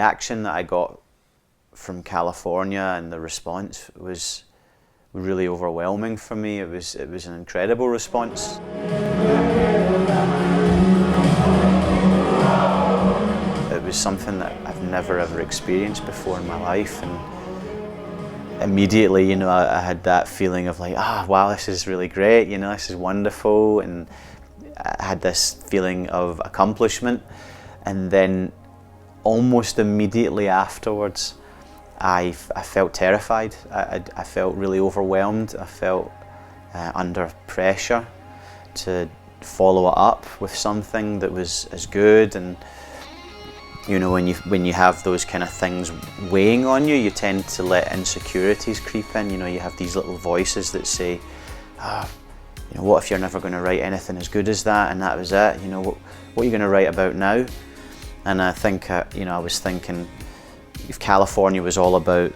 reaction that I got from California and the response was really overwhelming for me. It was an incredible response. It was something that I've never ever experienced before in my life, and immediately, you know, I had that feeling of like, wow, this is really great, you know, this is wonderful, and I had this feeling of accomplishment. And then almost immediately afterwards, I felt terrified. I felt really overwhelmed. I felt under pressure to follow it up with something that was as good. And you know, when you have those kind of things weighing on you, you tend to let insecurities creep in. You know, you have these little voices that say, you know, what if you're never going to write anything as good as that, and that was it? You know, what are you going to write about now? And I think, you know, I was thinking, if California was all about,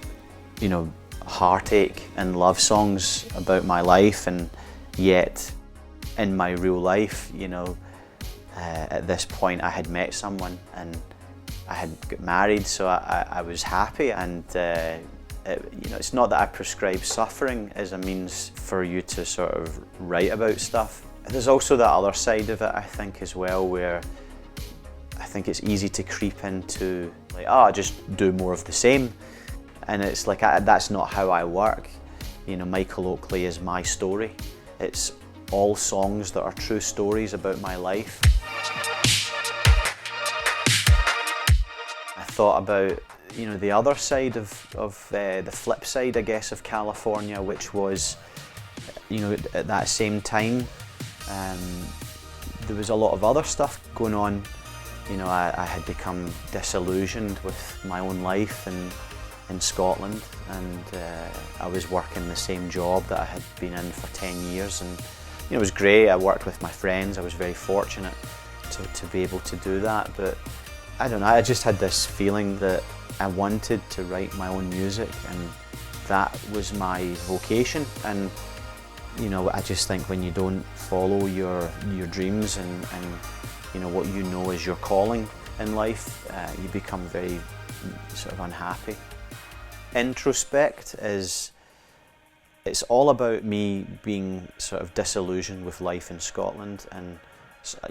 you know, heartache and love songs about my life, and yet in my real life, you know, at this point I had met someone and I had got married, so I was happy. And you know, it's not that I prescribe suffering as a means for you to sort of write about stuff. There's also that other side of it, I think, as well, where I think it's easy to creep into like, just do more of the same. And it's like, that's not how I work. You know, Michael Oakley is my story. It's all songs that are true stories about my life. I thought about, you know, the other side of the flip side, I guess, of California, which was, you know, at that same time, there was a lot of other stuff going on. You know, I had become disillusioned with my own life in Scotland, and I was working the same job that I had been in for 10 years, and you know, it was great. I worked with my friends. I was very fortunate to be able to do that, but I don't know, I just had this feeling that I wanted to write my own music, and that was my vocation. And you know, I just think when you don't follow your dreams and you know, what you know is your calling in life, you become very sort of unhappy. Introspect it's all about me being sort of disillusioned with life in Scotland, and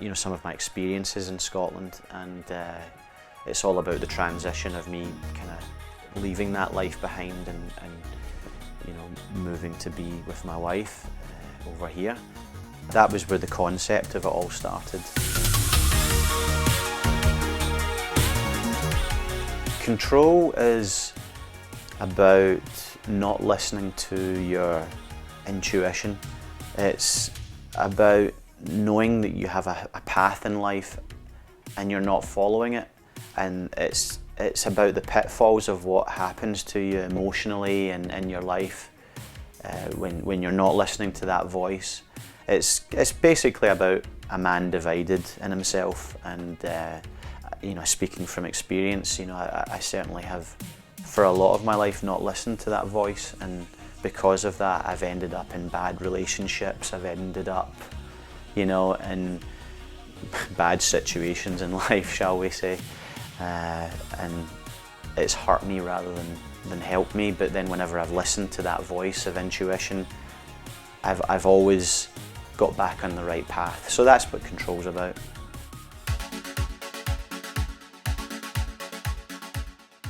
you know, some of my experiences in Scotland, and it's all about the transition of me kind of leaving that life behind and you know, moving to be with my wife over here. That was where the concept of it all started. Control is about not listening to your intuition. It's about knowing that you have a path in life and you're not following it, and it's about the pitfalls of what happens to you emotionally and in your life when you're not listening to that voice. It's basically about a man divided in himself, and you know, speaking from experience, you know, I certainly have for a lot of my life not listened to that voice, and because of that I've ended up in bad relationships. I've ended up, you know, in bad situations in life, shall we say, and it's hurt me rather than helped me. But then whenever I've listened to that voice of intuition, I've always got back on the right path. So that's what Control's about.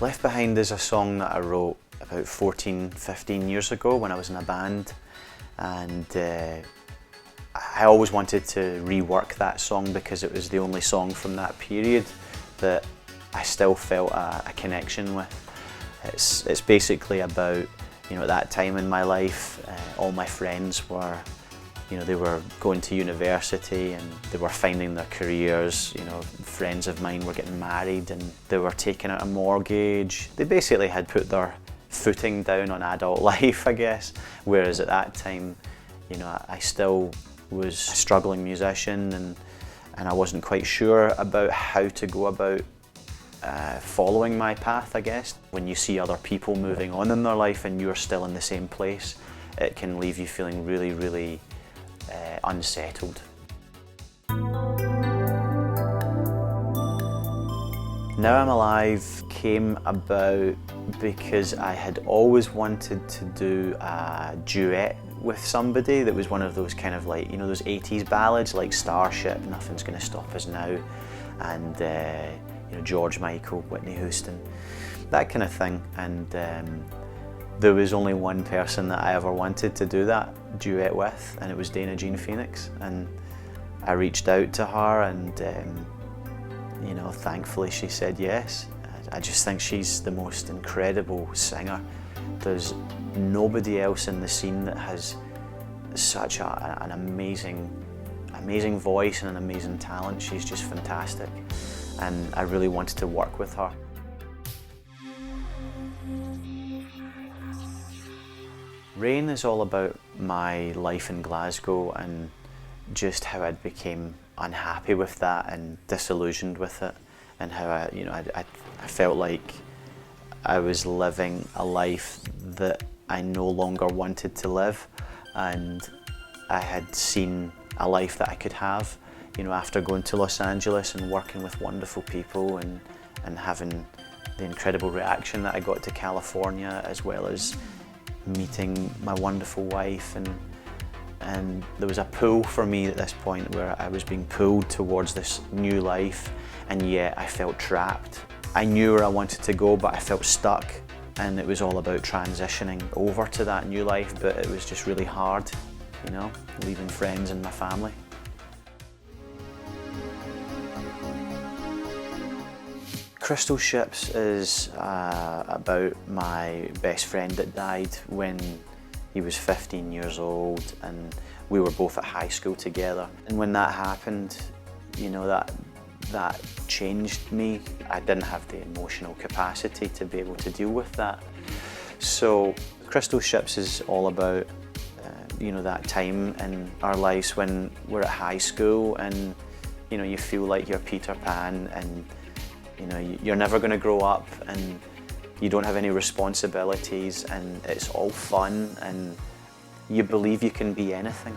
Left Behind is a song that I wrote about 14, 15 years ago when I was in a band, and I always wanted to rework that song because it was the only song from that period that I still felt a connection with. It's basically about, you know, at that time in my life, all my friends were, you know, they were going to university and they were finding their careers. You know, friends of mine were getting married and they were taking out a mortgage. They basically had put their footing down on adult life, I guess. Whereas at that time, you know, I still was a struggling musician, and I wasn't quite sure about how to go about following my path, I guess. When you see other people moving on in their life and you're still in the same place, it can leave you feeling really, really unsettled. Now I'm Alive came about because I had always wanted to do a duet with somebody that was one of those kind of like, you know, those 80s ballads like Starship, Nothing's Gonna Stop Us Now, and you know, George Michael, Whitney Houston, that kind of thing. And there was only one person that I ever wanted to do that duet with, and it was Dana Jean Phoenix. And I reached out to her, and you know, thankfully she said yes. I just think she's the most incredible singer. There's nobody else in the scene that has such an amazing voice and an amazing talent. She's just fantastic, and I really wanted to work with her. Rain is all about my life in Glasgow and just how I became unhappy with that and disillusioned with it, and how I felt like I was living a life that I no longer wanted to live, and I had seen a life that I could have, you know, after going to Los Angeles and working with wonderful people and having the incredible reaction that I got to California, as well as meeting my wonderful wife, and there was a pull for me at this point where I was being pulled towards this new life, and yet I felt trapped. I knew where I wanted to go, but I felt stuck, and it was all about transitioning over to that new life, but it was just really hard, you know, leaving friends and my family. Crystal Ships is about my best friend that died when he was 15 years old, and we were both at high school together. And when that happened, you know, that changed me. I didn't have the emotional capacity to be able to deal with that. So Crystal Ships is all about you know, that time in our lives when we're at high school, and you know, you feel like you're Peter Pan, and you know, you're never going to grow up, and you don't have any responsibilities, and it's all fun, and you believe you can be anything.